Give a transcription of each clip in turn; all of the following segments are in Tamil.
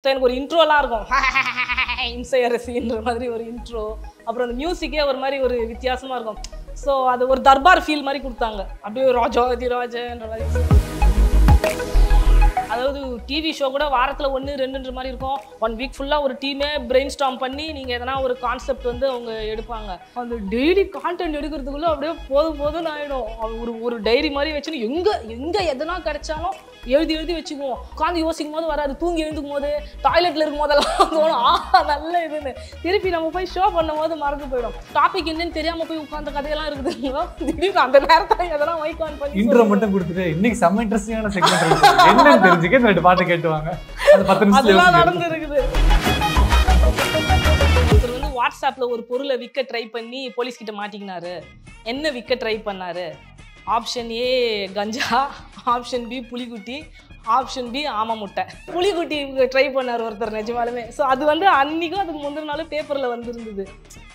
ஸோ எனக்கு ஒரு இன்ட்ரோலாம் இருக்கும் இன்சையரசின்ற மாதிரி ஒரு இன்ட்ரோ. அப்புறம் அந்த மியூசிக்கே ஒரு மாதிரி ஒரு வித்தியாசமாக இருக்கும். ஸோ அது ஒரு தர்பார் ஃபீல் மாதிரி கொடுத்தாங்க. அப்படியே ராஜாதி ராஜன்ற மாதிரி. அதாவது டிவி ஷோ கூட வாரத்தில் 1-2ன்ற மாதிரி இருக்கும். 1 வீக் ஃபுல்லாக ஒரு டீமே பிரெயின் ஸ்டார்ம் பண்ணி நீங்கள் எதனா ஒரு கான்செப்ட் வந்து அவங்க எடுப்பாங்க. அந்த டெய்லி கான்டென்ட் எடுக்கிறதுக்குள்ளே அப்படியே போதும்னு ஆகிடும். ஒரு டைரி மாதிரி வச்சுன்னு எங்கே எதனா கிடைச்சாலும் எழுதி வச்சுக்குவோம். உட்காந்து யோசிக்கும் போது வராது, தூங்கி எழுந்துக்கும் போது, டாய்லெட்டில் இருக்கும் போதெல்லாம் தோணும் நல்ல இதுன்னு. திருப்பி நம்ம போய் ஷோ பண்ணும் போது மறந்து போயிடும். டாபிக் என்னன்னு தெரியாமல் போய் உட்காந்த கதையெல்லாம் இருக்குதுங்களோ, திடீர்னு அந்த நேரத்தில் எதனா மைக் ஆன் பண்ணி இன்ட்ரோ மட்டும் கொடுத்துட்டு இன்னைக்கு செம்ம இன்ட்ரெஸ்டிங்கான செக்மெண்ட் என்னன்னு தெரிஞ்சுக்க இந்த பாட்டு கேட்டுவாங்க. அது 10 நிமிஷம் நடந்துருக்குது. ஒருத்தர் வந்து வாட்ஸ்அப்ல ஒரு பொருளை விற்க ட்ரை பண்ணி போலீஸ் கிட்ட மாட்டிக்கினாரு. என்ன விற்க ட்ரை பண்ணாரு? ஆப்ஷன் ஏ கஞ்சா, ஆப்ஷன் பி புலிக்குட்டி, ஆப்ஷன் பி ஆம முட்டை. புலிக்குட்டி ட்ரை பண்ணார் ஒருத்தர் நிஜமாலுமே. ஸோ அது வந்து அன்னைக்கும் அதுக்கு முந்தின நாளும் பேப்பரில் வந்துருந்தது.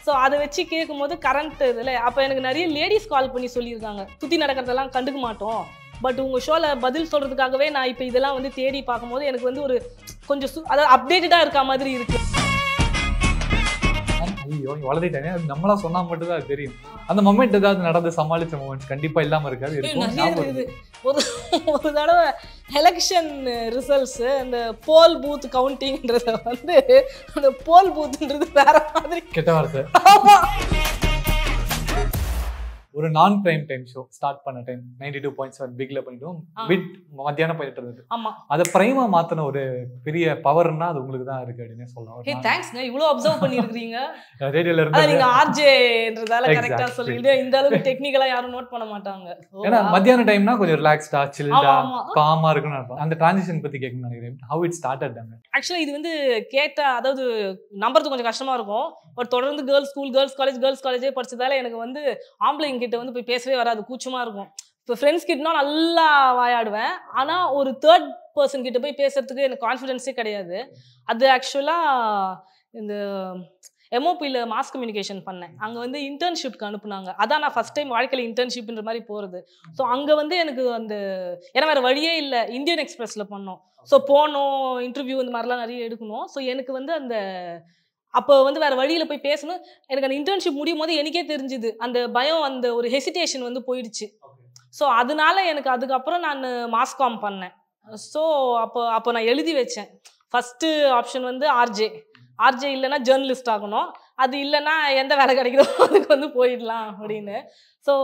ஸோ அதை வச்சு கேட்கும் போது கரண்ட் இதில் அப்போ எனக்கு நிறைய லேடிஸ் கால் பண்ணி சொல்லியிருக்காங்க, சுற்றி நடக்கிறதெல்லாம் கண்டுக்க மாட்டோம், பட் உங்கள் ஷோவில் பதில் சொல்கிறதுக்காகவே நான் இப்போ இதெல்லாம் வந்து தேடி பார்க்கும்போது எனக்கு வந்து ஒரு கொஞ்சம் அதாவது அப்டேட்டடாக இருக்க மாதிரி இருக்குது. ஐயோ வளர்த்திட்டாங்க, அது நம்மளா சொன்னா மட்டும் தான் அது தெரியும். அந்த மொமெண்ட் ஏதாவது நடந்து சமாளிச்ச மொமெண்ட்ஸ் கண்டிப்பா இல்லாம இருக்காது. ஒரு தடவை எலெக்ஷன் ரிசல்ட்ஸ் அந்த போல் பூத் கவுண்டிங்ன்றத வந்து அந்த போல் பூத்ன்றது வேற மாதிரி கெட்ட வார்த்தை. ஒரு நான் பிரைம் டைம் ஷோ ஸ்டார்ட் பண்ண டைம் 92.7 பிக்ல பண்ணிட்டோம். பிட் மத்தியானம் பண்ணிட்டு இருந்தது. ஆமா, அதை பிரைமா மாத்தின ஒரு பெரிய பவர்னா அது உங்களுக்கு தான் இருக்கு அப்படின்னு சொல்லலாம். ஹே தேங்க்ஸ்ங்க, இவ்வளவு அப்சர்வ் பண்ணிருக்கீங்க. ரேடியோல இருந்து நீங்க ஆர்ஜேன்றதால கரெக்ட்டா சொல்றீங்க. இந்த அளவுக்கு டெக்னிக்கலா யாரும் நோட் பண்ண மாட்டாங்க. ஏன்னா மத்தியான டைம்னா கொஞ்சம் ரிலாக்ஸ்டா சில்டா காமா இருக்குன்னு நினைப்பேன். அந்த டிரான்சிஷன் பத்தி கேட்கணும்னு நினைக்கிறேன். how it started அங்க. ஆக்சுவலா இது வந்து கேட்டா அதாவது நம்புறது கொஞ்சம் கஷ்டமா இருக்கும். பட் தொடர்ந்து கேர்ள்ஸ் ஸ்கூல் கேர்ள்ஸ் காலேஜே படிச்சதால எனக்கு வந்து ஆம்பளைங்க கிட்ட வந்து போய் பேசவே வராது, கூச்சமா இருக்கும். இப்போ ஃப்ரெண்ட்ஸ் கிட்டனா நல்லா வாயாடுவேன். ஆனால் ஒரு தேர்ட் பர்சன் கிட்ட போய் பேசுறதுக்கு எனக்கு கான்ஃபிடென்ஸே கிடையாது. அது ஆக்சுவலாக இந்த எம்ஓபியில் மாஸ் கம்யூனிகேஷன் பண்ணேன். அங்கே வந்து இன்டர்ன்ஷிப்க்கு அனுப்புனாங்க. அதான் நான் ஃபஸ்ட் டைம் வாழ்க்கையில் இன்டர்ன்ஷிப்ன்ற மாதிரி போகிறது. ஸோ அங்கே வந்து எனக்கு அந்த ஏன்னா வேறு வழியே இல்லை, இந்தியன் எக்ஸ்பிரஸில் பண்ணோம். ஸோ போனோம், இன்டர்வியூ இந்த மாதிரிலாம் நிறைய எடுக்கணும். ஸோ எனக்கு வந்து அந்த அப்போ வந்து வேறு வழியில் போய் பேசணும். எனக்கு அந்த இன்டர்ன்ஷிப் முடியும் போது எனக்கே தெரிஞ்சுது அந்த பயம், அந்த ஒரு ஹெசிடேஷன் வந்து போயிடுச்சு. ஸோ அதனால எனக்கு அதுக்கப்புறம் நான் மாஸ்காம் பண்ணேன். ஸோ அப்போ நான் எழுதி வச்சேன். ஃபஸ்ட்டு ஆப்ஷன் வந்து ஆர்ஜே இல்லைன்னா ஜேர்னலிஸ்ட் ஆகணும், அது இல்லைன்னா எந்த வேலை கிடைக்குதோ அதுக்கு வந்து போயிடலாம் அப்படின்னு. ஸோ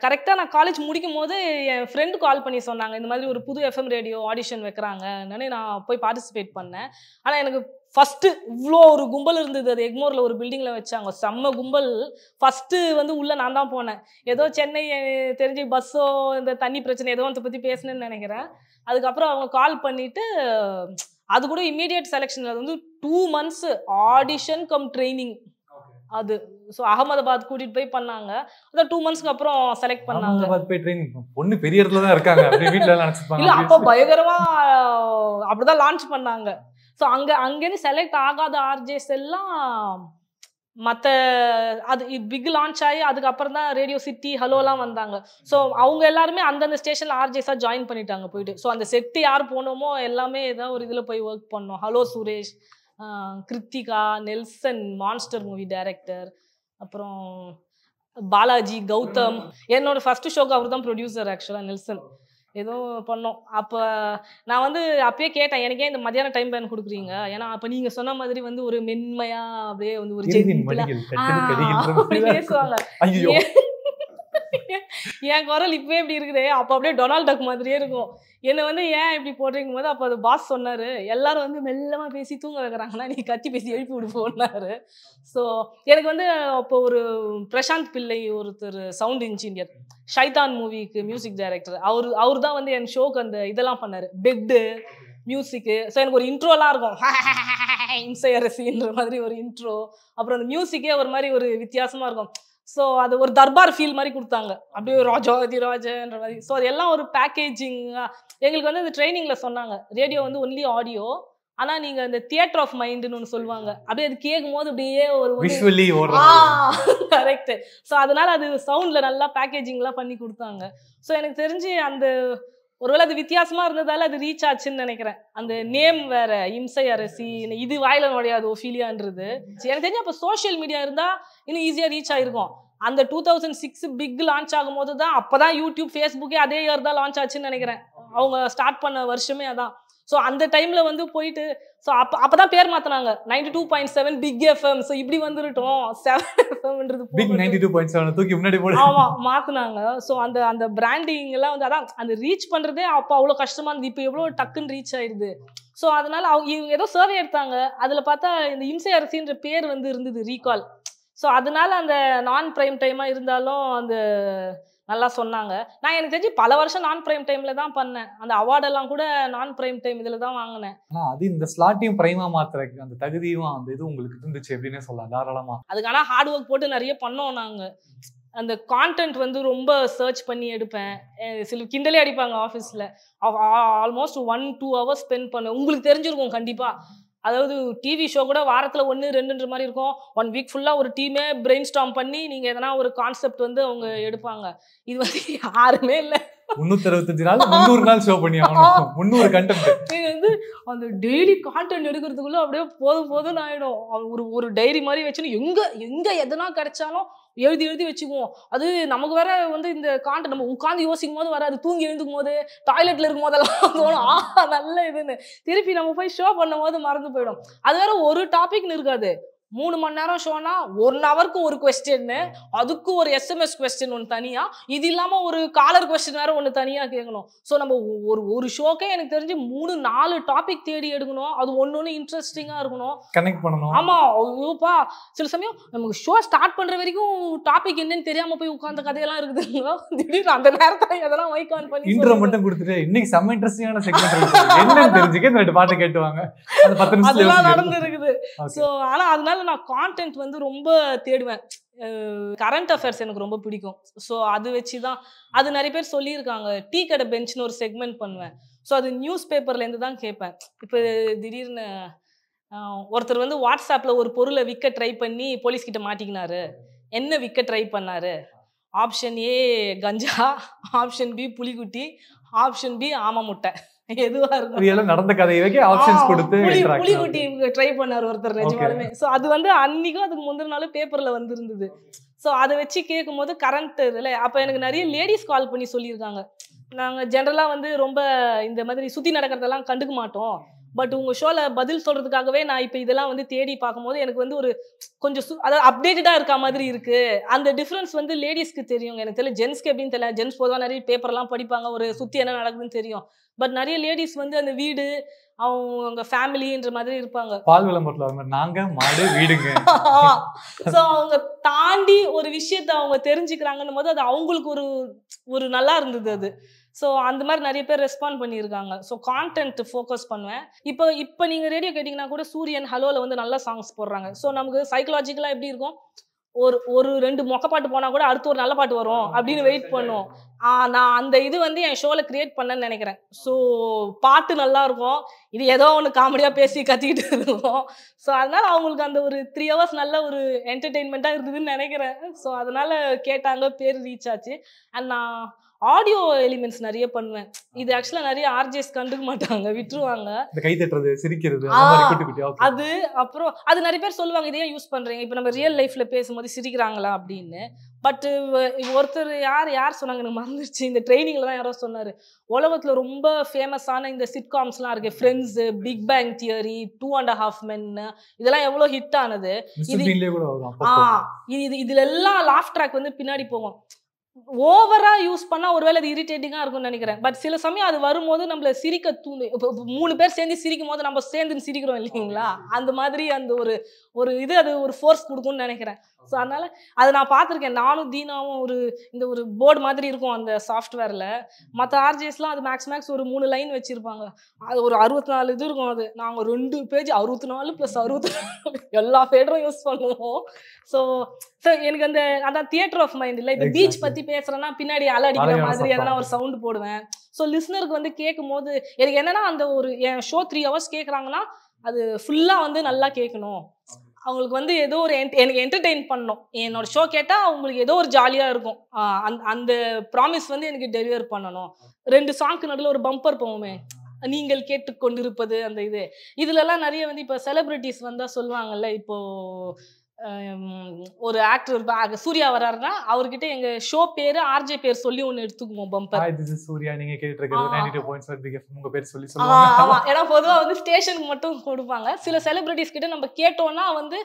கரெக்டாக நான் காலேஜ் முடிக்கும் போது என் ஃப்ரெண்டு கால் பண்ணி சொன்னாங்க, இந்த மாதிரி ஒரு புது எஃப்எம் ரேடியோ ஆடிஷன் வைக்கிறாங்க. நான் போய் பார்ட்டிசிபேட் பண்ணேன். ஆனால் எனக்கு ஃபஸ்ட்டு இவ்வளோ ஒரு கும்பல் இருந்தது. அது எக்மோரில் ஒரு பில்டிங்கில் வச்சாங்க, செம்ம கும்பல். ஃபஸ்ட்டு வந்து உள்ளே நான் தான் போனேன். ஏதோ சென்னை தெரிஞ்சு பஸ்ஸோ இந்த தண்ணி பிரச்சனை ஏதோ அதை பற்றி பேசணுன்னு நினைக்கிறேன். அதுக்கப்புறம் அவங்க கால் பண்ணிவிட்டு அது கூட இம்மீடியட் செலெக்ஷன். அது வந்து 2 months ஆடிஷன் கம் ட்ரைனிங் அது. ஸோ அகமதாபாத் கூட்டிகிட்டு போய் பண்ணாங்க. அதான் 2 monthsக்கு அப்புறம் செலக்ட் பண்ணாங்க. அகமதாபாத் போய் ட்ரைனிங் பொண்ணு பெரிய இடத்துல தான் இருக்காங்க அப்படி வீட்டில் நினச்சிப்பாங்க. இல்லை அப்போ பயங்கரமாக அப்படிதான் லான்ச் பண்ணாங்க. ஸோ அங்கேருந்து செலக்ட் ஆகாத ஆர்ஜேஸ் எல்லாம் மற்ற அது பிக் லான்ச் ஆகி அதுக்கப்புறம் தான் ரேடியோ சிட்டி ஹலோலாம் வந்தாங்க. ஸோ அவங்க எல்லாருமே அந்தந்த ஸ்டேஷனில் ஆர்ஜேஸாக ஜாயின் பண்ணிட்டாங்க போயிட்டு. ஸோ அந்த செட்டு யார் போனோமோ எல்லாமே ஏதாவது ஒரு இதில் போய் ஒர்க் பண்ணோம். Hello Suresh, Krithika, Nelson Monster movie director, அப்புறம் பாலாஜி, கௌதம். என்னோட ஃபஸ்ட்டு ஷோக்கு அவர் தான் ப்ரொடியூசர் ஆக்சுவலாக, நெல்சன். ஏதோ பண்ணோம். அப்போ நான் வந்து அப்பயே கேட்டேன், எனக்கே இந்த மத்தியான டைம் பேன் கொடுக்குறீங்க, ஏன்னா அப்போ நீங்கள் சொன்ன மாதிரி வந்து ஒரு மென்மையாக அப்படியே வந்து ஒரு அப்படி பேசுவாங்க. என் குரல் இப்பவே இப்படி இருக்குது, அப்போ அப்படியே டொனால்ட் டக் மாதிரியே இருக்கும். என்னை வந்து ஏன் இப்படி போடுறீங்கும் போது அப்போ அது பாஸ் சொன்னார், எல்லாரும் வந்து மெல்லமாக பேசி தூங்க வைக்கிறாங்கன்னா நீ கத்தி பேசி எழுப்பி விடுவோன்னாரு. ஸோ எனக்கு வந்து அப்போ ஒரு பிரசாந்த் பிள்ளை ஒருத்தர் சவுண்ட் இன்ஜினியர், ஷைதான் மூவிக்கு மியூசிக் டைரக்டர், அவர் தான் வந்து என் ஷோக்கு அந்த இதெல்லாம் பண்ணார், பெட்டு மியூசிக்கு. ஸோ எனக்கு ஒரு இன்ட்ரோலாம் இருக்கும், இன்சையரசின்ற மாதிரி ஒரு இன்ட்ரோ. அப்புறம் அந்த மியூசிக்கே ஒரு மாதிரி ஒரு வித்தியாசமாக இருக்கும். ஸோ அது ஒரு தர்பார் ஃபீல் மாதிரி கொடுத்தாங்க, அப்படியே ராஜாதி ராஜன்ற மாதிரி. ஸோ அது எல்லாம் ஒரு பேக்கேஜிங்காக எங்களுக்கு வந்து அந்த ட்ரைனிங்கில் சொன்னாங்க, ரேடியோ வந்து ஒன்லி ஆடியோ, ஆனால் நீங்கள் அந்த தியேட்டர் ஆஃப் மைண்டுன்னு ஒன்று சொல்லுவாங்க, அப்படியே அது கேட்கும் போது அப்படியே ஒரு கரெக்டு. ஸோ அதனால் அது சவுண்டில் நல்லா பேக்கேஜிங்லாம் பண்ணி கொடுத்தாங்க. ஸோ எனக்கு தெரிஞ்சு அந்த ஒருவேளை அது வித்தியாசமா இருந்ததால அது ரீச் ஆச்சுன்னு நினைக்கிறேன். அந்த நேம் வேற, இம்சை அரசி, இது வாயில நுழையாது ஒஃபீலியான்றது. எனக்கு தெரிஞ்சு அப்போ சோஷியல் மீடியா இருந்தா இன்னும் ஈஸியா ரீச் ஆயிருக்கும். அந்த 2006 பிக் லான்ச் ஆகும்போது தான், அப்பதான் யூடியூப், ஃபேஸ்புக்கே அதே இயர் தான் லான்ச் ஆச்சுன்னு நினைக்கிறேன். அவங்க ஸ்டார்ட் பண்ண வருஷமே அதான். ஸோ அந்த டைம்ல வந்து போயிட்டு, ஸோ அப்பதான் பேர் மாத்தினாங்க 92.7 பிக் எஃப்எம். ஸோ இப்படி வந்துருட்டோம் 7 எஃப்எம்ன்றது பிக் 92.7 தூக்கி முன்னாடி போடு. ஆமா மாத்தினாங்க. ஸோ அந்த பிராண்டிங் எல்லாம் வந்து அதான் அந்த ரீச் பண்றதே அப்போ அவ்வளோ கஷ்டமா இருந்தது. இப்போ எவ்வளோ டக்குன்னு ரீச் ஆயிடுது. ஸோ அதனால அவங்க ஏதோ சர்வே எடுத்தாங்க. அதுல பார்த்தா இந்த இம்சை அரசின்ற பேர் வந்து இருந்தது ரீகால். ஸோ அதனால அந்த நான் பிரைம் டைமா இருந்தாலும் அந்த நல்லா சொன்னாங்க. நான் எனக்கு தெரிஞ்சு பல வருஷம் நான் பிரைம் டைம்ல தான் பண்ணேன். அந்த அவார்டெல்லாம் கூட நான் பிரைம் டைம் இதுல தான் வாங்கினேன். ஆனா அது இந்த ஸ்லாட்டையும் பிரைமா மாத்துறதுக்கு அந்த தகுதியும் அந்த இது உங்களுக்கு இருந்துச்சு எப்படின்னே சொல்லலாம் தாராளமா. அதுக்கு ஆனால் ஹார்ட் ஒர்க் போட்டு நிறைய பண்ணோம் நாங்கள். அந்த கான்டென்ட் வந்து ரொம்ப சர்ச் பண்ணி எடுப்பேன். சில கிண்டலே அடிப்பாங்க ஆஃபீஸில். ஆல்மோஸ்ட் 1-2 hours ஸ்பெண்ட் பண்ணேன். உங்களுக்கு தெரிஞ்சிருக்கும் கண்டிப்பாக. அதாவது டிவி ஷோ கூட வாரத்தில் 1-2ன்ற மாதிரி இருக்கும். 1 வீக் ஃபுல்லாக ஒரு டீமே பிரெயின் ஸ்டார்ம் பண்ணி நீங்கள் எதனா ஒரு கான்செப்ட் வந்து அவங்க எடுப்பாங்க. இது வந்து யாருமே இல்லை. 365 நாள் 300 நாள் ஷோ பண்ணி ஆகணும். 300 கண்டென்ட். நீங்க வந்து அந்த டெய்லி கான்டென்ட் எடுக்கிறதுக்குள்ள அப்படியே போதும் ஆயிடும். ஒரு டைரி மாதிரி வச்சுன்னு எங்க எதனா கிடைச்சாலும் எழுதி வச்சுக்குவோம். அது நமக்கு வேற வந்து இந்த கான்டென்ட் நம்ம உட்காந்து யோசிக்கும் போது வராது. தூங்கி எழுந்துக்கும் போது, டாய்லெட்ல இருக்கும் போதெல்லாம் தோணும் நல்ல இதுன்னு. திருப்பி நம்ம போய் ஷோ பண்ணும் போது மறந்து போயிடும். அது வேற ஒரு டாபிக்னு இருக்காது. 3 மணி நேரம் ஷோனா 1 ஹவருக்கு ஒரு கொஸ்டின், அதுக்கு ஒரு SMS கொஸ்டின் ஒன்று தனியா, இது இல்லாம ஒரு காலர் கொஸ்டின் வேற ஒன்று தனியா கேட்கணும். ஸோ நம்ம ஒரு ஷோக்கே எனக்கு தெரிஞ்சு 3-4 டாபிக் தேடி எடுக்கணும். அது ஒன்னொன்னு இன்ட்ரெஸ்டிங்கா இருக்கணும், கனெக்ட் பண்ணணும். ஆமா ஐயோப்பா. சில சமயம் நமக்கு ஷோ ஸ்டார்ட் பண்ற வரைக்கும் டாபிக் என்னன்னு தெரியாம போய் உட்கார்ந்த கதையெல்லாம் இருக்குதுங்க. திடீர்னு அந்த நேரத்துல எதனா மைக் ஆன் பண்ணி இன்ட்ரோ மட்டும் கொடுத்துட்டு இன்னைக்கு செம்ம இன்ட்ரெஸ்டிங்கான செக்மெண்ட் இருக்கு என்னன்னு தெரிஞ்சுக்க இந்த 2 பாட்டு கேட்டுவாங்க. அந்த 10 நிமிஷத்துல அதெல்லாம் நடந்து இருக்குது. ஸோ ஆனா அதனால நான் கான்டென்ட் வந்து ரொம்ப தேடுவேன். கரண்ட் அஃபேர்ஸ் எனக்கு ரொம்ப பிடிக்கும். ஸோ அது வச்சு தான் அது நிறைய பேர் சொல்லியிருக்காங்க. டீ கடை பெஞ்ச்னு ஒரு செக்மெண்ட் பண்ணுவேன். ஸோ அது நியூஸ் பேப்பர்லேருந்து தான் கேட்பேன். இப்போ திடீர்னு ஒருத்தர் வந்து வாட்ஸ்அப்பில் ஒரு பொருளை விற்க ட்ரை பண்ணி போலீஸ்கிட்ட மாட்டிக்கினாரு. என்ன விற்க ட்ரை பண்ணாரு? ஆப்ஷன் ஏ கஞ்சா, ஆப்ஷன் பி புலிக்குட்டி, ஆப்ஷன் பி ஆம முட்டை. எதுவா இருக்கும் நடந்த கதையை வைக்க ஆப்ஷன்ஸ் கொடுத்து புலிக்குட்டி ட்ரை பண்ணாரு ஒருத்தர் நிஜமாலுமே. ஸோ அது வந்து அன்னைக்கும் அதுக்கு முந்தின நாள் பேப்பர்ல வந்திருந்தது. ஸோ அதை வச்சு கேட்கும் போது கரண்ட் இதில் அப்போ எனக்கு நிறைய லேடிஸ் கால் பண்ணி சொல்லியிருக்காங்க. நாங்கள் ஜென்ரலாக வந்து ரொம்ப இந்த மாதிரி சுற்றி நடக்கிறதெல்லாம் கண்டுக்க மாட்டோம். பட் உங்கள் ஷோவில் பதில் சொல்கிறதுக்காகவே நான் இப்போ இதெல்லாம் வந்து தேடி பார்க்கும்போது எனக்கு வந்து ஒரு கொஞ்சம் அதாவது அப்டேட்டடாக இருக்க மாதிரி இருக்குது. அந்த டிஃப்ரென்ஸ் வந்து லேடிஸ்க்கு தெரியும். எனக்கு தெரியல ஜென்ஸ்க்கு எப்படின்னு தெரியல. ஜென்ஸ் பொதுவாக நிறைய பேப்பர்லாம் படிப்பாங்க, ஒரு சுற்றி என்ன நடக்குதுன்னு தெரியும். பட் நிறைய லேடிஸ் வந்து அந்த வீடு அவங்க ஃபேமிலின்ற மாதிரி இருப்பாங்க. பால் விளம்பரத்துல நாங்க மாடு வீடுங்க. ஸோ அவங்க தாண்டி ஒரு விஷயத்த அவங்க தெரிஞ்சுக்கிறாங்கன்னும் போது அது அவங்களுக்கு ஒரு நல்லா இருந்தது அது. ஸோ அந்த மாதிரி நிறைய பேர் ரெஸ்பாண்ட் பண்ணியிருக்காங்க. ஸோ கான்டென்ட் ஃபோக்கஸ் பண்ணுவேன். இப்போ நீங்கள் ரேடியோ கேட்டிங்கன்னா கூட சூரியன் ஹலோவில் வந்து நல்ல சாங்ஸ் போடுறாங்க. ஸோ நமக்கு சைக்கலாஜிக்கலாக எப்படி இருக்கும், ஒரு 2 மொக்க பாட்டு போனால் கூட அடுத்து ஒரு நல்ல பாட்டு வரும் அப்படின்னு வெயிட் பண்ணுவோம். நான் அந்த இது வந்து என் ஷோவில் கிரியேட் பண்ணேன்னு நினைக்கிறேன். ஸோ பாட்டு நல்லா இருக்கும், இது ஏதோ ஒன்று காமெடியாக பேசி கத்திக்கிட்டு இருக்கும். ஸோ அதனால அவங்களுக்கு அந்த ஒரு 3 hours நல்ல ஒரு என்டர்டெயின்மெண்ட்டாக இருந்ததுன்னு நினைக்கிறேன். ஸோ அதனால கேட்டாங்க, பேர் ரீச் ஆச்சு. அண்ட் நான் ஆடியோ எலிமெண்ட்ஸ் நிறைய பண்ணுவேன். இது ஆக்சுவலாக நிறைய ஆர்ஜேஸ் கண்டுக்க மாட்டாங்க, விட்டுருவாங்க. கை தட்டுறது, சிரிக்கிறது, அது அப்புறம் அது நிறைய பேர் சொல்லுவாங்க, இதையே யூஸ் பண்றீங்க இப்போ நம்ம ரியல் லைஃப்ல பேசும்போது சிரிக்கிறாங்களா அப்படின்னு. பட் ஒருத்தர் யார் சொன்னாங்க எனக்கு மறந்துருச்சு, இந்த ட்ரைனிங்ல தான் யாரோ சொன்னாரு, உலகத்துல ரொம்ப ஃபேமஸான இந்த சிட்காம்ஸ்லாம் இருக்கு, Friends, Big Bang Theory, 2.5 Men, இதெல்லாம் எவ்வளோ ஹிட் ஆனது. இதுல எல்லாம் லாஃப் ட்ராக் வந்து பின்னாடி போகும். ஓவரா யூஸ் பண்ணா ஒருவேளை அது இரிட்டேட்டிங்கா இருக்கும்னு நினைக்கிறேன். பட் சில சமயம் அது வரும்போது நம்மள சிரிக்க தூண்டு. 3 பேர் சேர்ந்து சிரிக்கும் போது நம்ம சேர்ந்து சிரிக்கிறோம் இல்லைங்களா, அந்த மாதிரி அந்த ஒரு இது அது ஒரு ஃபோர்ஸ் கொடுக்கும்னு நினைக்கிறேன். ஸோ அதனால அதை நான் பார்த்துருக்கேன். நானும் தீனாவும் ஒரு போர்டு மாதிரி இருக்கும் அந்த சாஃப்ட்வேரில். மற்ற ஆர்ஜிஎஸ்லாம் அது மேக்ஸ் ஒரு 3 லைன் வச்சுருப்பாங்க. அது ஒரு 64 இது இருக்கும். அது நாங்கள் 2 பேஜ் 64+64 எல்லா ஃபேடரும் யூஸ் பண்ணுவோம். ஸோ எனக்கு அதான் தியேட்டர் ஆஃப் மைண்ட் இல்லை. இப்போ பீச் பற்றி பேசுகிறேன்னா பின்னாடி அலை அடிக்கிற மாதிரி எதனா ஒரு சவுண்டு போடுவேன். ஸோ லிஸ்னருக்கு வந்து கேட்கும் போது எனக்கு என்னன்னா, அந்த என் ஷோ 3 hours கேட்குறாங்கன்னா அது ஃபுல்லாக வந்து நல்லா கேட்கணும். அவங்களுக்கு வந்து ஏதோ ஒரு எனக்கு என்டர்டெயின் பண்ணணும். என்னோட ஷோ கேட்டா அவங்களுக்கு ஏதோ ஒரு ஜாலியா இருக்கும். அந்த ப்ராமிஸ் வந்து எனக்கு டெலிவர் பண்ணணும். 2 சாங்க்கு நடுவுல ஒரு பம்பர் போகுமே. நீங்கள் கேட்டுக்கொண்டிருப்பது அந்த இது. இதுலலாம் நெறைய வந்து இப்ப செலிபிரிட்டீஸ் வந்தா சொல்லுவாங்கல்ல. இப்போ ஒரு ஆக்டர் சூர்யா வராருன்னா, அவர்கிட்ட எங்க ஷோ பேரு, ஆர்ஜே பேர் சொல்லி ஒண்ணு எடுத்துக்குவோம் bumper. Hi this is Surya, நீங்க கேட்டுட்டு இருக்கிறது 92.7 பிக் எஃப்எம், உங்க பேர் சொல்லி சொல்லுவாங்க. ஆமா. ஏன்னா பொதுவா வந்து ஸ்டேஷனுக்கு மட்டும் குடுப்பாங்க. சில செலிபிரிட்டீஸ் கிட்ட நம்ம கேட்டோம்னா வந்து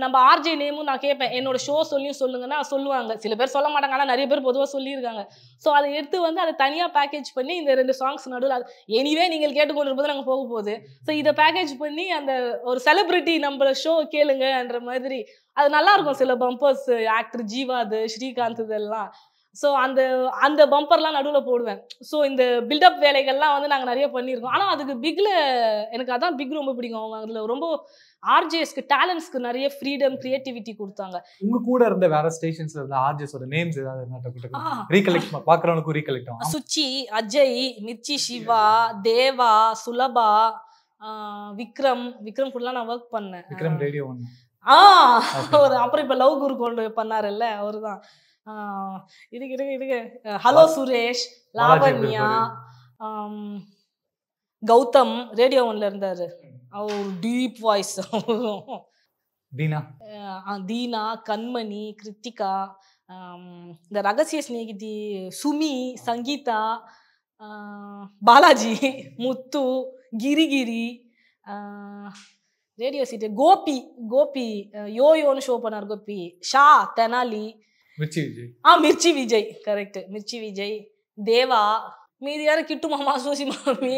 நம்ம ஆர்ஜே நேமும் நான் கேட்பேன். என்னோட ஷோ சொல்லியும் சொல்லுங்கன்னா சொல்லுவாங்க. சில பேர் சொல்ல மாட்டாங்க. ஆனா நெறைய பேர் பொதுவா சொல்லியிருக்காங்க. ஸோ அத எடுத்து வந்து அத தனியா பேக்கேஜ் பண்ணி இந்த 2 சாங்ஸ் நடுவுல எனிவே நீங்கள் கேட்டுக்கொண்டிருப்பது நாங்க போக போகுது. ஸோ இத பேக்கேஜ் பண்ணி அந்த ஒரு செலிபிரிட்டி நம்ம ஷோ கேளுங்கன்ற மாதிரி அது நல்லா இருக்கும். சில பம்பர்ஸ் ஆக்டர் ஜீவாது, ஸ்ரீகாந்த் இதெல்லாம். ஸோ அந்த பம்பர்லாம் நடுவுல போடுவேன். ஸோ இந்த பில்டப் வேலைகள்லாம் வந்து நாங்க நெறைய பண்ணியிருக்கோம். ஆனா அதுக்கு பிக்ல எனக்கு அதான் பிக் ரொம்ப பிடிக்கும். அவங்க அதுல ரொம்ப ஆர்ஜேஸ்க்கு டேலண்ட்ஸ்க்கு நெறைய ஃப்ரீடம், கிரியேட்டிவிட்டி குடுத்தாங்க. உங்க கூட இருந்த வேற ஸ்டேஷன்ஸ்ல இருந்த ஆர்ஜேஸோட நேம்ஸ் ஏதாவது இருந்தா ரீகலெக்ட் பாக்குறவங்களுக்கு ரீகலெக்ட் ஆகும். சுச்சி, அஜய், மிர்ச்சி சிவா, தேவா, சுலபா, விக்ரம் கூடலாம் நான் வொர்க் பண்ணேன். விக்ரம் ரேடியோ 1. அப்புறம் இப்ப லவ் குரு கொண்டு பண்ணாருல்ல அவருதான். இதுக்கு ஹலோ சுரேஷ், லாவண்யா, கௌதம் ரேடியோ 1ல இருந்தாரு. அவர் டீப் வாய்ஸ். தீனா, கண்மணி, கிருத்திகா, இந்த ரகசிய ஸ்நேகிதி சுமி, சங்கீதா, பாலாஜி, முத்து, கிரிகிரி, ரேடியோ சீட்டு கோபி யோயோன்னு ஷோ பண்ணார். கோபி, ஷா, தெனாலி, மிர்ச்சி விஜய் கரெக்ட். மிர்ச்சி விஜய், தேவா, மீதி யாரும் கிட்டு மாமா, சூசி மாமி,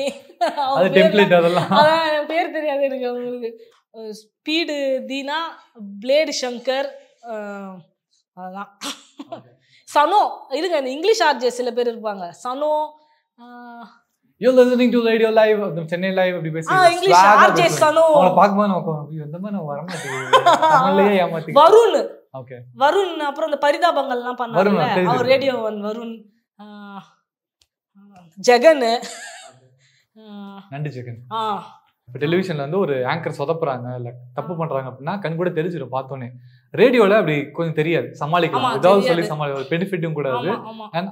அதான் பேர் தெரியாது எனக்கு அவங்களுக்கு. ஸ்பீடு தீனா, பிளேடு சங்கர், அதான். சனோ இருங்க, இந்த இங்கிலீஷ் ஆர்ஜே சில பேர் இருப்பாங்க. சனோ, You're listening to Radio Live, Chennai Live அப்படி பேசி இங்கிலீஷ் ஆர்ஜே சனோ. அவளை பாக்கும்போது நமக்கு இந்த மாதிரி வர மாட்டேங்குது. நம்மளையே ஏமாத்தி. வருண் அப்புறம் இந்த பரிதாபங்கள்லாம் பண்ணாங்க. அவர் ரேடியோ 1 வருண். ஜெகன், நண்டு ஜெகன். இப்போ டெலிவிஷன்ல வந்து ஒரு ஆங்கர் சொதப்புறாங்க இல்ல தப்பு பண்றாங்க அப்படின்னா கண் கூட தெரிஞ்சிடும் பார்த்தோன்னே. ரேடியோல அப்படி கொஞ்சம் தெரியாது, சமாளிக்கலாம், ஏதாவது சொல்லி சமாளிக்கலாம், பெனிஃபிட்டும் கூட அது.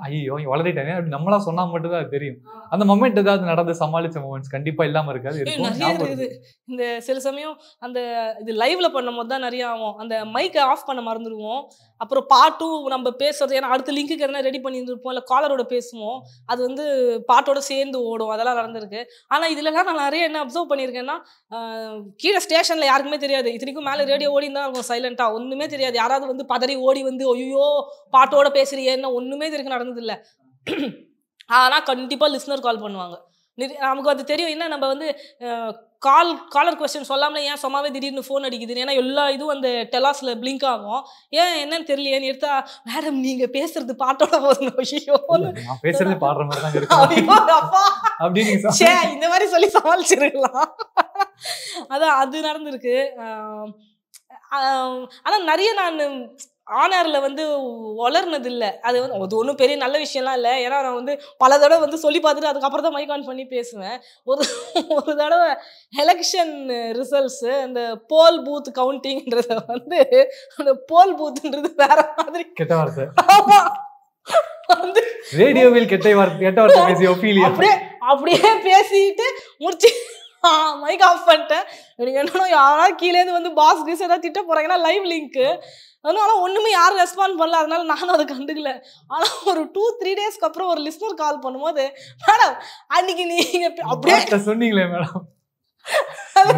ஐயோ வளரிட்டானே அப்படி நம்மளா சொன்னா மட்டும் தான் அது தெரியும். அந்த மொமெண்ட் ஏதாவது நடந்து சமாளிச்ச மொமெண்ட்ஸ் கண்டிப்பா இல்லாம இருக்காது. இந்த சில சமயம் அந்த இது லைவ்ல பண்ணும் போது தான் நிறைய ஆகும். அந்த மைக்கை ஆஃப் பண்ண மறந்துடுவோம். அப்புறம் பாட்டும் நம்ம பேசுறது, ஏன்னா அடுத்த லிங்க்கு எதனா ரெடி பண்ணியிருந்திருப்போம், இல்லை காலரோட பேசுவோம், அது வந்து பாட்டோட சேர்ந்து ஓடும். அதெல்லாம் நடந்திருக்கு. ஆனால் இதுலலாம் நான் நிறைய என்ன அப்சர்வ் பண்ணியிருக்கேன்னா, கீழே ஸ்டேஷனில் யாருக்குமே தெரியாது. இத்தனைக்கும் மேலே ரேடியோ ஓடின்னு தான் இருக்கும் சைலண்டாக, ஒன்றுமே தெரியாது. யாராவது வந்து பதறி ஓடி வந்து ஐயோ பாட்டோட பேசுறியேன்னு ஒன்றுமே இதுக்கு நடந்ததில்லை. ஆனால் கண்டிப்பாக லிஸ்னர் கால் பண்ணுவாங்க. நமக்கு அது தெரியும். என்ன நம்ம வந்து காலர் கொஸ்டின் சொல்லாமலே ஏன் சும்மாவே திடீர்னு ஃபோன் அடிக்குதுன்னு, ஏன்னா எல்லா இதுவும் அந்த டெலாஸில் பிளிங்க் ஆகும். ஏன் என்னன்னு தெரியலையேன்னு எடுத்தா, மேடம் நீங்கள் பேசுறது பாட்டோட போதும். பேசுறது பாடுற மாதிரி தான் இருக்கு. இந்த மாதிரி சொல்லி சமாளிச்சிருக்கலாம். அதான் அது நடந்திருக்கு. ஆனால் நிறைய நான் ஆனரில் வந்து வளர்னது இல்லை. அது வந்து அது ஒன்றும் பெரிய நல்ல விஷயம்லாம் இல்லை. ஏன்னா நான் வந்து பல தடவை வந்து சொல்லி பார்த்துட்டு அதுக்கப்புறம் தான் மைக் ஆன் பண்ணி பேசுவேன். ஒரு தடவை எலெக்ஷன் ரிசல்ட்ஸு, அந்த போல் பூத் கவுண்டிங்கிறத வந்து அந்த போல் பூத்துன்றது வேற மாதிரி கெட்ட வார்த்தை. ஆமாம், வந்து ரேடியோவில் கெட்ட வார்த்தை பேசி அப்படியே பேசிட்டு முடிச்சு மைக் ஆஃப் பண்ணிட்டேன். எனக்கு என்னன்னா யாராவது கீழேருந்து வந்து பாஸ் கீஸ் ஏதாவது திட்ட போகிறாங்கன்னா லைவ் லிங்க்கு ஆனால் ஒன்றுமே யாரும் ரெஸ்பாண்ட் பண்ணல. அதனால நானும் அதை கண்டுக்கல. ஆனால் ஒரு 2-3 டேஸ்க்கு அப்புறம் ஒரு லிஸ்னர் கால் பண்ணும்போது, மேடம் அன்னைக்கு நீங்கள் அப்படியே சொன்னீங்களே மேடம்,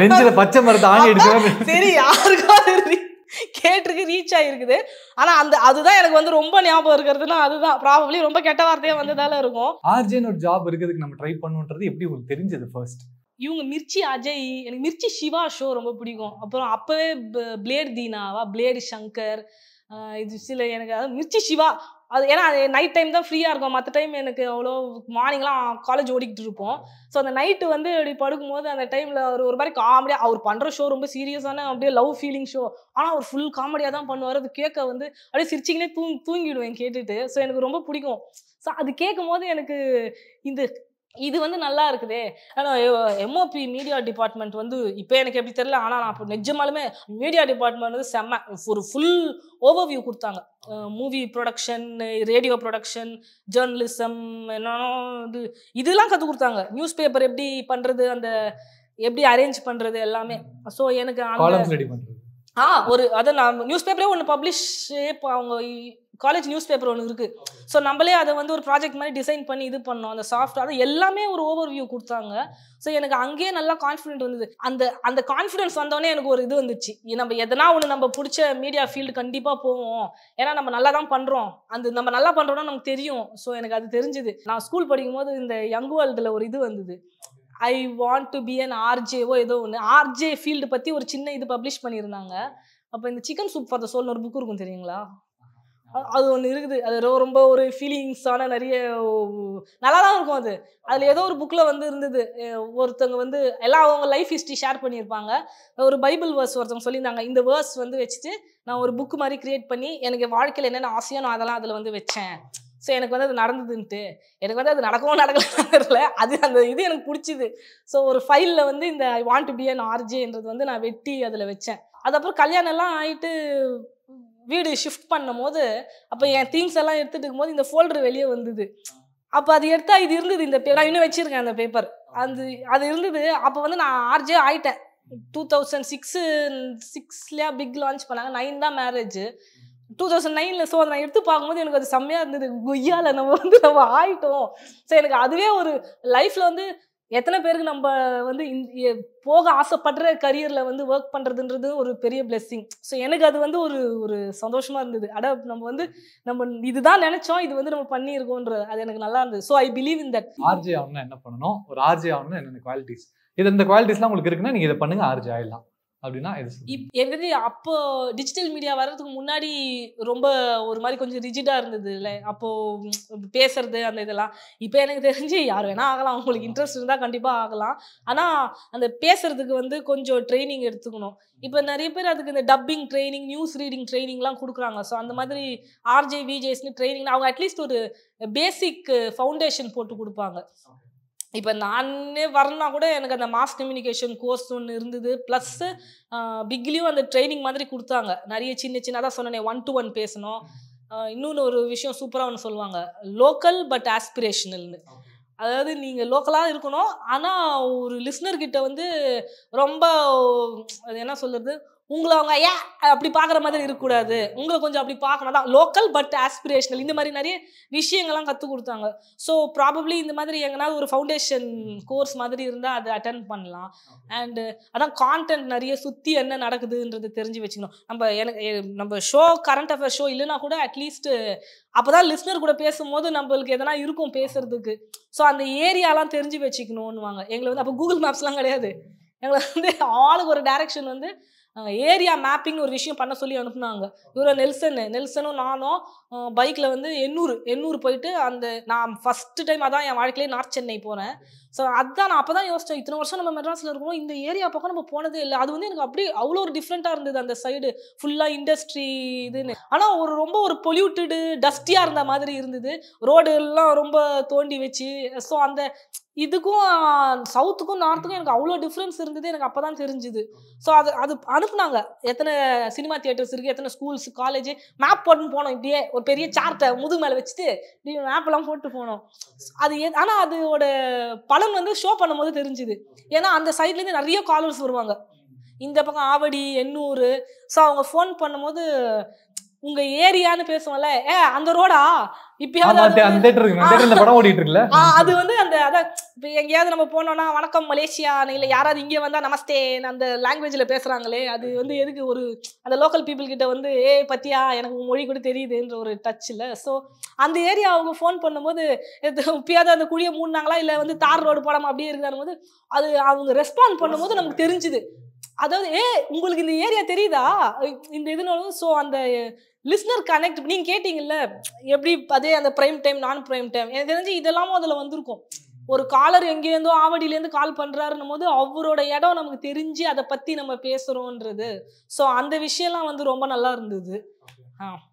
நெஞ்சில பச்சை மரத்தை ஆணி அடிச்சு. சரி, யாருக்காவது கேட்டிருக்கு, ரீச் ஆகிருக்குது. ஆனால் அதுதான் எனக்கு வந்து ரொம்ப ஞாபகம் இருக்கிறதுனா அதுதான் ப்ராபப்ளி ரொம்ப கெட்ட வார்த்தையாக வந்ததால இருக்கும். ஆர்ஜேன்னு ஒரு ஜாப் இருக்கிறதுக்கு நம்ம ட்ரை பண்ணுன்றது எப்படி உங்களுக்கு தெரிஞ்சது ஃபர்ஸ்ட்? இவங்க மிர்ச்சி அஜய், எனக்கு மிர்ச்சி சிவா ஷோ ரொம்ப பிடிக்கும். அப்புறம் அப்போவே பிளேடு தீனாவா, பிளேடு சங்கர், இது சில எனக்கு அதாவது மிர்ச்சி சிவா. அது ஏன்னா அது நைட் டைம் தான் ஃப்ரீயாக இருக்கும். மற்ற டைம் எனக்கு அவ்வளோ மார்னிங்லாம் காலேஜ் ஓடிக்கிட்டு இருப்போம். ஸோ அந்த நைட்டு வந்து அப்படி படுக்கும்போது அந்த டைமில் ஒரு மாதிரி காமெடியாக அவர் பண்ணுற ஷோ ரொம்ப சீரியஸான அப்படியே லவ் ஃபீலிங் ஷோ. ஆனால் அவர் ஃபுல் காமெடியாக தான் பண்ணுவார். அது கேட்க வந்து அப்படியே சிரிச்சிக்கினே தூங்கிடுவேன் கேட்டுட்டு. ஸோ எனக்கு ரொம்ப பிடிக்கும். ஸோ அது கேட்கும் போது எனக்கு இந்த இது வந்து நல்லா இருக்குதே. ஆனா எம்ஓபி மீடியா டிபார்ட்மெண்ட் வந்து இப்போ எனக்கு எப்படி தெரியல. ஆனால் நான் இப்போ நிஜமாலுமே மீடியா டிபார்ட்மெண்ட் வந்து செம்ம ஒரு ஃபுல் ஓவர்வியூ கொடுத்தாங்க. Movie production, radio production, journalism, என்னென்னோ இதெல்லாம் கற்றுக் கொடுத்தாங்க. நியூஸ் பேப்பர் எப்படி பண்ணுறது, அந்த எப்படி அரேஞ்ச் பண்ணுறது எல்லாமே. ஸோ எனக்கு ஒரு அதை நான் நியூஸ் பேப்பரே ஒன்று பப்ளிஷ் அவங்க காலேஜ் நியூஸ் பேப்பர் ஒன்று இருக்குது. ஸோ நம்மளே அதை வந்து ஒரு ப்ராஜெக்ட் மாதிரி டிசைன் பண்ணி இது பண்ணோம். அந்த சாஃப்ட் அது எல்லாமே ஒரு ஓவர்வியூ கொடுத்தாங்க. ஸோ எனக்கு அங்கேயே நல்லா கான்ஃபிடென்ட் வந்தது. அந்த கான்ஃபிடென்ஸ் வந்தோடனே எனக்கு ஒரு இது வந்துச்சு, நம்ம எதனா ஒன்று நம்ம பிடிச்ச மீடியா ஃபீல்டு கண்டிப்பாக போவோம். ஏன்னா நம்ம நல்லா தான் பண்ணுறோம், நம்ம நல்லா பண்ணுறோன்னா நமக்கு தெரியும். ஸோ எனக்கு அது தெரிஞ்சுது. நான் ஸ்கூல் படிக்கும் போது இந்த யங் வேர்ல்டில் ஒரு இது வந்தது, I want to be an ஆர்ஜேவோ ஏதோ ஒன்று, ஆர்ஜே ஃபீல்டு பற்றி ஒரு சின்ன இது பப்ளிஷ் பண்ணியிருந்தாங்க. அப்போ இந்த சிக்கன் சூப் ஃபார் த சோல்னு ஒரு புக் இருக்கும் தெரியுங்களா? அது ஒன்று இருக்குது. அது ரொம்ப ஒரு ஃபீலிங்ஸான நிறைய நல்லா தான் இருக்கும். அதில் ஏதோ ஒரு புக்கில் வந்து இருந்தது, ஒருத்தவங்க வந்து எல்லாம் அவங்க லைஃப் ஹிஸ்ட்ரி ஷேர் பண்ணியிருப்பாங்க. ஒரு பைபிள் வேர்ஸ் ஒருத்தவங்க சொல்லியிருந்தாங்க, இந்த வேர்ஸ் வந்து வச்சுட்டு நான் ஒரு புக்கு மாதிரி கிரியேட் பண்ணி எனக்கு வாழ்க்கையில் என்னென்ன ஆசையோ நான் அதெல்லாம் அதில் வந்து வச்சேன். ஸோ எனக்கு வந்து அது நடந்ததுன்ட்டு, எனக்கு வந்து அது நடக்கவும் நடக்கலன்னு தெரியல, அது அந்த இது எனக்கு பிடிச்சிது. ஸோ ஒரு ஃபைலில் வந்து இந்த I want to be an ஆர்ஜேன்றது வந்து நான் வெட்டி அதில் வச்சேன். அதுக்கப்புறம் கல்யாணம் எல்லாம் ஆகிட்டு வீடு ஷிஃப்ட் பண்ணும் போது அப்போ என் திங்ஸ் எல்லாம் எடுத்துகிட்டு இருக்கும்போது இந்த ஃபோல்டர் வெளியே வந்தது. அப்போ அது எடுத்தா இது இருந்தது, இந்த நான் இன்னும் வச்சுருக்கேன் அந்த பேப்பர், அது இருந்தது. அப்போ வந்து நான் ஆர்ஜே ஆகிட்டேன். 2006 பிக் லான்ச் பண்ணாங்க, 9 தான் மேரேஜ், 2009. ஸோ அதை நான் எடுத்து பார்க்கும்போது எனக்கு அது செம்மையாக இருந்தது. கொய்யால நம்ம ஆகிட்டோம். ஸோ எனக்கு அதுவே ஒரு லைஃப்பில் வந்து எத்தனை பேருக்கு நம்ம வந்து போக ஆசைப்படுற கரியரில் வந்து ஒர்க் பண்ணுறதுன்றது ஒரு பெரிய பிளெஸ்ஸிங். ஸோ எனக்கு அது வந்து ஒரு சந்தோஷமாக இருந்தது. நம்ம இதுதான் நினச்சோம், இது வந்து நம்ம பண்ணியிருக்கோன்ற அது எனக்கு நல்லா இருந்தது. So I believe in that. RJ ஆகணும்னா என்ன பண்ணணும், ஒரு ஆர்ஜே ஆகணும்னா என்னென்ன குவாலிட்டிஸ், இந்த குவாலிட்டிஸ்லாம் உங்களுக்கு இருக்குன்னா நீங்கள் இதை பண்ணுங்க, ஆர்ஜே ஆகிடலாம் அப்படின்னா எனக்கு அப்போ டிஜிட்டல் மீடியா வர்றதுக்கு முன்னாடி ரொம்ப ஒரு மாதிரி கொஞ்சம் ரிஜிடாக இருந்தது இல்லை, அப்போது பேசுறது அந்த இதெல்லாம். இப்போ எனக்கு தெரிஞ்சு யார் வேணால் ஆகலாம், அவங்களுக்கு இன்ட்ரெஸ்ட் இருந்தால் கண்டிப்பாக ஆகலாம். ஆனால் அந்த பேசுறதுக்கு வந்து கொஞ்சம் ட்ரைனிங் எடுத்துக்கணும். இப்போ நிறைய பேர் அதுக்கு இந்த டப்பிங் ட்ரைனிங், நியூஸ் ரீடிங் ட்ரைனிங்லாம் கொடுக்குறாங்க. ஸோ அந்த மாதிரி ஆர்ஜே விஜேஸ்னு ட்ரைனிங் அவங்க அட்லீஸ்ட் ஒரு பேசிக் ஃபவுண்டேஷன் போட்டு கொடுப்பாங்க. இப்போ நானே வரணும்னா கூட எனக்கு அந்த மாஸ் கம்யூனிகேஷன் கோர்ஸ் ஒன்று இருந்தது. ப்ளஸ்ஸு பிக்லேயும் அந்த ட்ரைனிங் மாதிரி கொடுத்தாங்க. நிறைய சின்ன அதான் சொன்னேன், 1-to-1 பேசணும். இன்னொன்று ஒரு விஷயம் சூப்பராக ஒன்று சொல்லுவாங்க, லோக்கல் பட் ஆஸ்பிரேஷனல்னு. அதாவது நீங்கள் லோக்கலாக இருக்கணும், ஆனால் ஒரு லிஸ்னர்கிட்ட வந்து ரொம்ப அது என்ன சொல்கிறது, உங்களை அவங்க அப்படி பார்க்குற மாதிரி இருக்கக்கூடாது, உங்களை கொஞ்சம் அப்படி பார்க்கணும். தான் லோக்கல் பட் ஆஸ்பிரேஷனல். இந்த மாதிரி நிறைய விஷயங்கள்லாம் கற்றுக் கொடுத்தாங்க. ஸோ ப்ராபப்ளி இந்த மாதிரி எங்கேனாவது ஒரு ஃபவுண்டேஷன் கோர்ஸ் மாதிரி இருந்தால் அதை அட்டென்ட் பண்ணலாம். அண்டு அதான் கான்டென்ட் நிறைய சுற்றி என்ன நடக்குதுன்றது தெரிஞ்சு வச்சுக்கணும். நம்ம ஷோ கரண்ட் அஃபேர் ஷோ இல்லைனா கூட அட்லீஸ்ட்டு அப்போ தான் லிஸ்னர் கூட பேசும்போது நம்மளுக்கு எதனா இருக்கும் பேசுறதுக்கு. ஸோ அந்த ஏரியாலாம் தெரிஞ்சு வச்சுக்கணுன்னுவாங்க. எங்களை வந்து அப்போ கூகுள் மேப்ஸ்லாம் கிடையாது. எங்களை வந்து ஆளுக்கு ஒரு டைரக்ஷன் வந்து ஏரியா மேப்பிங்னு ஒரு விஷயம் பண்ண சொல்லி அனுப்புனாங்க. இவரை நெல்சனும் நானும் பைக்கில் வந்து எண்ணூர் போயிட்டு நான் ஃபஸ்ட்டு டைம் அதான் என் வாழ்க்கையிலே நார்த் சென்னை போகிறேன். ஸோ அதுதான் நான் அப்போ தான் யோசித்தேன், இத்தனை வருஷம் நம்ம மெட்ராஸில் இருக்கணும், இந்த ஏரியா பக்கம் நம்ம போனதே இல்லை. அது வந்து எனக்கு அப்படி அவ்வளோ ஒரு டிஃப்ரெண்ட்டாக இருந்தது. அந்த சைடு ஃபுல்லாக இண்டஸ்ட்ரி இதுன்னு, ஆனால் ரொம்ப ஒரு பொல்யூட்டடு டஸ்டியாக இருந்த மாதிரி இருந்தது. ரோடு எல்லாம் ரொம்ப தோண்டி வச்சு. ஸோ அந்த இதுக்கும் சவுத்துக்கும் நார்த்துக்கும் எனக்கு அவ்வளோ டிஃப்ரென்ஸ் இருந்தது. எனக்கு அப்போ தான் தெரிஞ்சுது. ஸோ அது அனுப்புனாங்க, எத்தனை சினிமா தியேட்டர்ஸ் இருக்குது, எத்தனை ஸ்கூல்ஸ் காலேஜ் மேப் போட்டுன்னு போனோம். இப்படியே ஒரு பெரிய சார்ட்டை முதுகு மேலே வச்சுட்டு இப்படி மேப்பெல்லாம் போட்டு போனோம். ஆனால் அதோட பலன் வந்து ஷோ பண்ணும்போது தெரிஞ்சுது. ஏன்னா அந்த சைட்லேருந்து நிறைய காலர்ஸ் வருவாங்க, இந்த பக்கம் ஆவடி, எண்ணூர். ஸோ அவங்க ஃபோன் பண்ணும்போது உங்க ஏரியான்னு பேசுவோம்ல, அந்த ரோடா இப்பயாவது அது வந்து அதான் இப்போ எங்கேயாவது நம்ம போனோம்னா வணக்கம் மலேசியா இல்லை யாராவது இங்கே வந்தால் நமஸ்தே அந்த லாங்குவேஜில் பேசுகிறாங்களே, அது வந்து எதுக்கு ஒரு அந்த லோக்கல் பீப்புள் கிட்ட வந்து பத்தியா எனக்கு மொழி கூட தெரியுதுன்ற ஒரு டச் இல்லை. ஸோ அந்த ஏரியா அவங்க ஃபோன் பண்ணும்போது இப்பயாவது அந்த குழியை மூடினாங்களா இல்லை வந்து தார் ரோடு போடாமல் அப்படியே இருக்குதான்னு போது அது அவங்க ரெஸ்பாண்ட் பண்ணும்போது நமக்கு தெரிஞ்சுது. அதாவது உங்களுக்கு இந்த ஏரியா தெரியுதா இந்த இதுனாலும். ஸோ அந்த லிஸ்னர் கனெக்ட் நீங்கள் கேட்டிங்கல்ல எப்படி அதே அந்த ப்ரைம் டைம் நான் ப்ரைம் டைம் எனக்கு தெரிஞ்சு இதெல்லாமும் அதில் வந்திருக்கும். ஒரு காலர் எங்கேருந்தோ ஆவடியிலேருந்து கால் பண்ணுறாருன்னும் போது அவரோட இடம் நமக்கு தெரிஞ்சு அதை பற்றி நம்ம பேசுகிறோன்றது. ஸோ அந்த விஷயம்லாம் வந்து ரொம்ப நல்லா இருந்தது.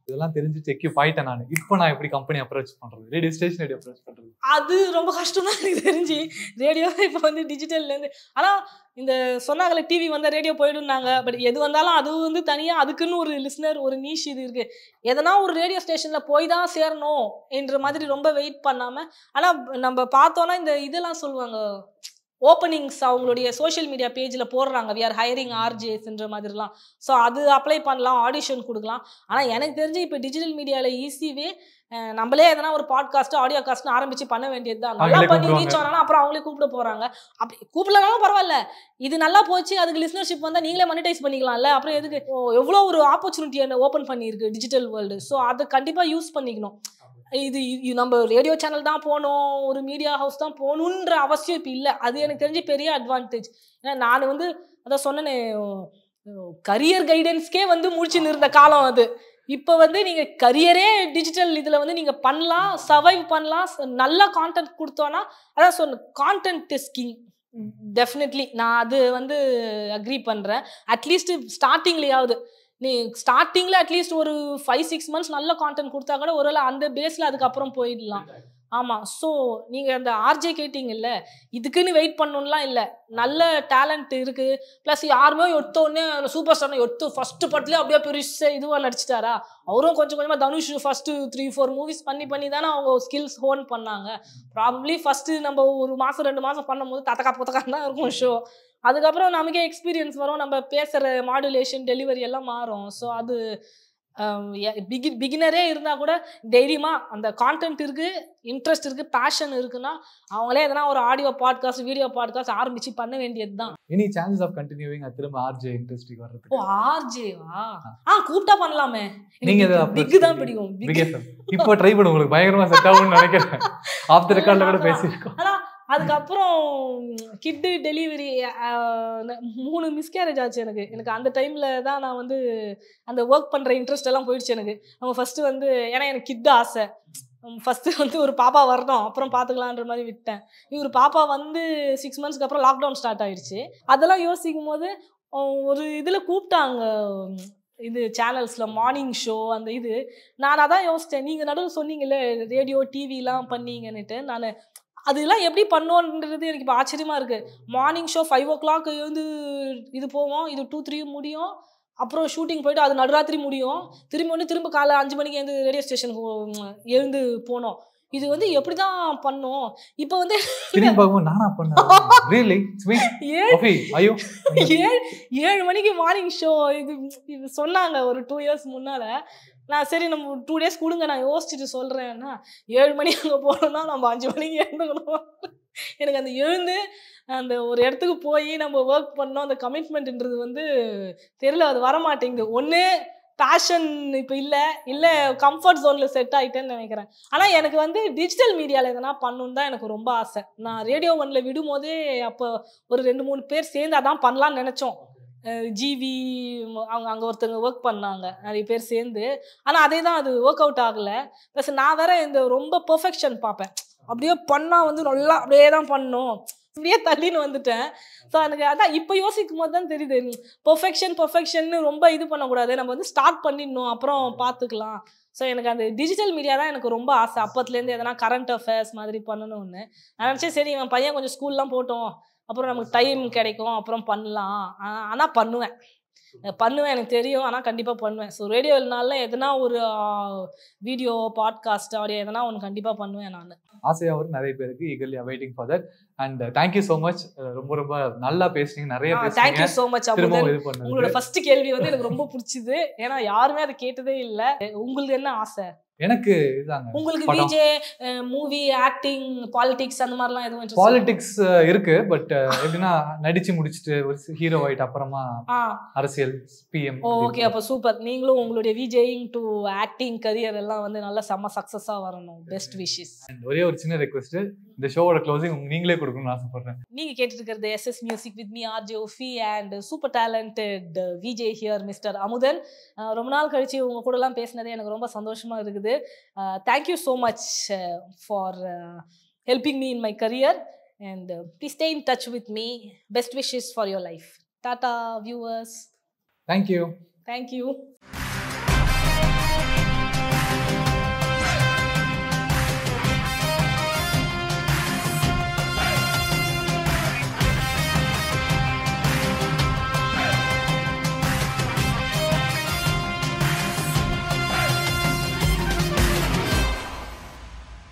இதெல்லாம் தெரிஞ்சு செக்யூப் ஆயிட்டேன் நான். இப்போ நான் எப்படி கம்பெனி அப்ரோச் பண்றது, ரேடியோ ஸ்டேஷன் எப்படி அப்ரோச் பண்றது? அது ரொம்ப கஷ்டம் தான் எனக்கு தெரிஞ்சு. ரேடியோ இப்போ வந்து டிஜிட்டல்லேருந்து, ஆனால் இந்த சொன்னாங்கல்ல டிவி வந்தால் ரேடியோ போயிடும்னாங்க. பட் எது வந்தாலும் அது வந்து தனியாக அதுக்குன்னு ஒரு லிஸ்னர், ஒரு நீஷ் இது இருக்குது. எதனா ஒரு ரேடியோ ஸ்டேஷனில் போய் தான் சேரணும் என்ற மாதிரி ரொம்ப வெயிட் பண்ணாமல், ஆனால் நம்ம பார்த்தோன்னா இந்த இதெல்லாம் சொல்லுவாங்க, ஓப்பனிங்ஸ் அவங்களுடைய சோஷியல் மீடியா பேஜில் போடுறாங்க, வி ஆர் ஹையரிங் ஆர்ஜேஸ்ன்ற மாதிரிலாம். ஸோ அது அப்ளை பண்ணலாம், ஆடிஷன் கொடுக்கலாம். ஆனால் எனக்கு தெரிஞ்சு இப்போ டிஜிட்டல் மீடியாவில் ஈஸிவே நம்மளே எதனா ஒரு பாட்காஸ்ட் ஆடியோ காஸ்ட்னு ஆரம்பிச்சு பண்ண வேண்டியது தான். நல்லா பண்ணி ரீச் ஆனாலும் அப்புறம் அவங்களே கூப்பிட போகிறாங்க. அப்படி கூப்பிடலனாலும் பரவாயில்ல, இது நல்லா போச்சு, அதுக்கு லிஸ்னர்ஷிப் வந்தால் நீங்களே மானிட்டைஸ் பண்ணிக்கலாம்ல. அப்புறம் எதுக்கு எவ்வளோ ஒரு ஆப்பர்ச்சுனிட்டியை ஓப்பன் பண்ணியிருக்கு டிஜிட்டல் வேர்ல்டு. ஸோ அதை கண்டிப்பாக யூஸ் பண்ணிக்கணும். இது நம்ம ரேடியோ சேனல் தான் போகணும், ஒரு மீடியா ஹவுஸ் தான் போகணுன்ற அவசியம் இப்போ இல்லை. அது எனக்கு தெரிஞ்சு பெரிய அட்வான்டேஜ். ஏன்னா நான் வந்து அதான் சொன்னேனே, கரியர் கைடன்ஸ்க்கே வந்து முடிச்சுன்னு இருந்த காலம் அது. இப்போ வந்து நீங்கள் கரியரே டிஜிட்டல் இதில் வந்து நீங்கள் பண்ணலாம், சர்வைவ் பண்ணலாம். நல்ல கான்டென்ட் கொடுத்தோன்னா, அதான் சொன்ன கான்டென்ட் இஸ் கிங். டெஃபினெட்லி நான் அது வந்து அக்ரி பண்ணுறேன். அட்லீஸ்ட் ஸ்டார்டிங்லேயாவது நீ ஸ்டார்டிங்கில் அட்லீஸ்ட் ஒரு 5-6 months நல்ல கான்டென்ட் கொடுத்தா கூட ஒருவேளை அந்த பேஸில் அதுக்கப்புறம் போயிடலாம். ஆமாம். ஸோ நீங்கள் அந்த ஆர்ஜே கேட்டிங்கல்ல, இதுக்குன்னு வெயிட் பண்ணணும்லாம் இல்லை. நல்ல டேலண்ட் இருக்குது. ப்ளஸ் யாருமே எடுத்தோடனே சூப்பர் ஸ்டார் எடுத்து ஃபஸ்ட்டு படத்துலேயே அப்படியே பெருசு இதுவாக நடிச்சிட்டாரா? அவரும் கொஞ்சம் கொஞ்சமாக தனுஷ் ஃபஸ்ட்டு 3-4 மூவிஸ் பண்ணி தானே அவங்க ஸ்கில்ஸ் ஹோன் பண்ணாங்க. ப்ராபப்ளி ஃபஸ்ட்டு நம்ம ஒரு மாதம் 2 மாதம் பண்ணும்போது தத்தக்கா புத்தக்கான்னு தான் இருக்கும் ஷோ. அதுக்கப்புறம் நமக்கே எக்ஸ்பீரியன்ஸ் வரும், நம்ம பேசுகிற மாடுலேஷன் டெலிவரி எல்லாம் மாறும். ஸோ அது பிகினரே இருந்தால் கூட தைரியமாக அந்த கான்டென்ட் இருக்குது, இன்ட்ரெஸ்ட் இருக்குது, பேஷன் இருக்குன்னா அவங்களே எதனா ஒரு ஆடியோ பாட்காஸ்ட், வீடியோ பாட்காஸ்ட் ஆரம்பித்து பண்ண வேண்டியது தான். எனி சான்சஸ் ஆஃப் கண்டினியூவிங் திரும்ப ஆர்ஜே இண்டஸ்ட்ரிக்கு வர்றதுக்கு? ஓ ஆர்ஜேவா? கூப்பிட்டா பண்ணலாமே. நீங்க பிக் தான் பிடிக்கும். இப்போ ட்ரை பண்ண உங்களுக்கு பயங்கரமா செட் ஆகும்னு நினைக்கிறேன். ஆஃப் தி ரெக்கார்ட்ல கூட பேசியிருக்கோம். ஆனால் அதுக்கப்புறம் கிட்டு டெலிவரி 3 மிஸ்கேரேஜ் ஆச்சு எனக்கு. அந்த டைமில் தான் நான் வந்து அந்த ஒர்க் பண்ணுற இன்ட்ரெஸ்ட் எல்லாம் போயிடுச்சு எனக்கு. நம்ம ஃபஸ்ட்டு வந்து ஏன்னா எனக்கு கிட்டு ஆசை. ஃபஸ்ட்டு வந்து ஒரு பாப்பா வரணும், அப்புறம் பார்த்துக்கலான்ற மாதிரி விட்டேன். ஒரு பாப்பா வந்து 6 monthsக்கு அப்புறம் லாக்டவுன் ஸ்டார்ட் ஆயிடுச்சு. அதெல்லாம் யோசிக்கும் போது ஒரு இதில் கூப்பிட்டாங்க, இது சேனல்ஸில் மார்னிங் ஷோ அந்த இது. நான் அதான் யோசித்தேன், நீங்கள் நடுவில் சொன்னீங்கல்ல ரேடியோ டிவிலாம் பண்ணீங்கன்னுட்டு. நான் அதெல்லாம் எப்படி பண்ணோன்றது எனக்கு இப்போ ஆச்சரியமாக இருக்குது. மார்னிங் ஷோ 5 o'clock எழுந்து இது போவோம், இது 2-3 முடியும். அப்புறம் ஷூட்டிங் போய்ட்டு அது நடுராத்திரி முடியும். திரும்ப காலை 5 மணிக்கு எழுந்து ரேடியோ ஸ்டேஷனுக்கு எழுந்து போனோம். இது வந்து எப்படி தான் பண்ணோம்? இப்போ வந்து 7 மணிக்கு மார்னிங் ஷோ இது சொன்னாங்க ஒரு 2 years முன்னால். நான் சரி நம்ம 2 days கொடுங்க, நான் யோசிச்சுட்டு சொல்கிறேன்னா 7 மணி அங்கே போனோம்னா நம்ம 5 மணிக்கு எழுந்துக்கணும். எனக்கு அந்த எழுந்து அந்த ஒரு இடத்துக்கு போய் நம்ம ஒர்க் பண்ணோம், அந்த கமிட்மெண்ட்ன்றது வந்து தெரியல, அது வரமாட்டேங்குது. ஒன்று பேஷன் இப்போ இல்லை கம்ஃபர்ட் ஜோனில் செட் ஆகிட்டேன்னு நினைக்கிறேன். ஆனால் எனக்கு வந்து டிஜிட்டல் மீடியாவில் எதனா பண்ணணுன்னு தான் எனக்கு ரொம்ப ஆசை. நான் ரேடியோ 1ல் விடும்போதே அப்போ ஒரு 2-3 பேர் சேர்ந்து அதான் பண்ணலான்னு நினச்சோம். ஜிவி அவங்க அங்கே ஒருத்தங்க ஒர்க் பண்ணாங்க நிறைய பேர் சேர்ந்து. ஆனால் அதே தான் அது ஒர்க் அவுட் ஆகலை. ப்ளஸ் நான் வேற இந்த ரொம்ப பெர்ஃபெக்ஷன் பார்ப்பேன். அப்படியே பண்ணால் வந்து நல்லா அப்படியே தான் பண்ணணும், இப்படியே தள்ளின்னு வந்துட்டேன். ஸோ எனக்கு அதான் இப்போ யோசிக்கும் போது தான் தெரியுது, பெர்ஃபெக்ஷன்னு ரொம்ப இது பண்ணக்கூடாது, நம்ம வந்து ஸ்டார்ட் பண்ணிடணும், அப்புறம் பார்த்துக்கலாம். ஸோ எனக்கு அந்த டிஜிட்டல் மீடியா தான் எனக்கு ரொம்ப ஆசை. அப்போத்துலேருந்து எதனா கரண்ட் அஃபேர்ஸ் மாதிரி பண்ணணும்னு நான் நினச்சேன். சரி என் பையன் கொஞ்சம் ஸ்கூல்லாம் போட்டோம், அப்புறம் நமக்கு டைம் கிடைக்கும், அப்புறம் பண்ணலாம். ஆனால் பண்ணுவேன், எனக்கு தெரியும். ஆனால் கண்டிப்பாக பண்ணுவேன். ஸோ ரேடியோனால எதனா ஒரு வீடியோ பாட்காஸ்ட் ஆடியோ எதனா ஒன்று கண்டிப்பாக பண்ணுவேன். நான் ஆசையாக ஒரு நிறைய பேருக்கு eagerly awaiting for that. And thank you so much. ரொம்ப நல்லா பேசுனீங்க, நிறைய பேசுனீங்க. Thank you so much. உங்களோட ஃபர்ஸ்ட் கேள்வி வந்து எனக்கு ரொம்ப பிடிச்சது. ஏன்னா யாருமே அதை கேட்டதே இல்லை. உங்களுக்கு என்ன ஆசை? எனக்கு இதாங்க, உங்களுக்கு விஜே மூவி, ஆக்டிங், பாலிடிக்ஸ் அந்த மாதிரிலாம் எதுவும்? பாலிடிக்ஸ் இருக்கு, பட் எப்படின்னா நடிச்சு முடிச்சுட்டு ஒரு ஹீரோ ஆயிட்டு அப்புறமா அரசியல் பிஎம். ஓகே, அப்போ சூப்பர். நீங்களும் உங்களுடைய விஜேயிங் டு ஆக்டிங் கரியர் எல்லாம் வந்து நல்ல செம்ம சக்ஸஸாக வரணும். Best wishes. ஒரே ஒரு சின்ன ரெக்வெஸ்ட், இந்த ஷோவோட க்ளோசிங் நீங்களே கொடுக்கணும்னு ஆசைப்படுறேன். நீங்க கேட்டுட்டு இருக்கிறது SS music with me RJ ஒஃபி and super talented VJ here mister Amudhan. ரொம்ப நாள் கழிச்சு உங்க கூட எல்லாம் பேசினதே எனக்கு ரொம்ப சந்தோஷமா இருக்குது. Thank you so much for helping me in my career, and please stay in touch with me. Best wishes for your life. Tata viewers. Thank you. Thank you.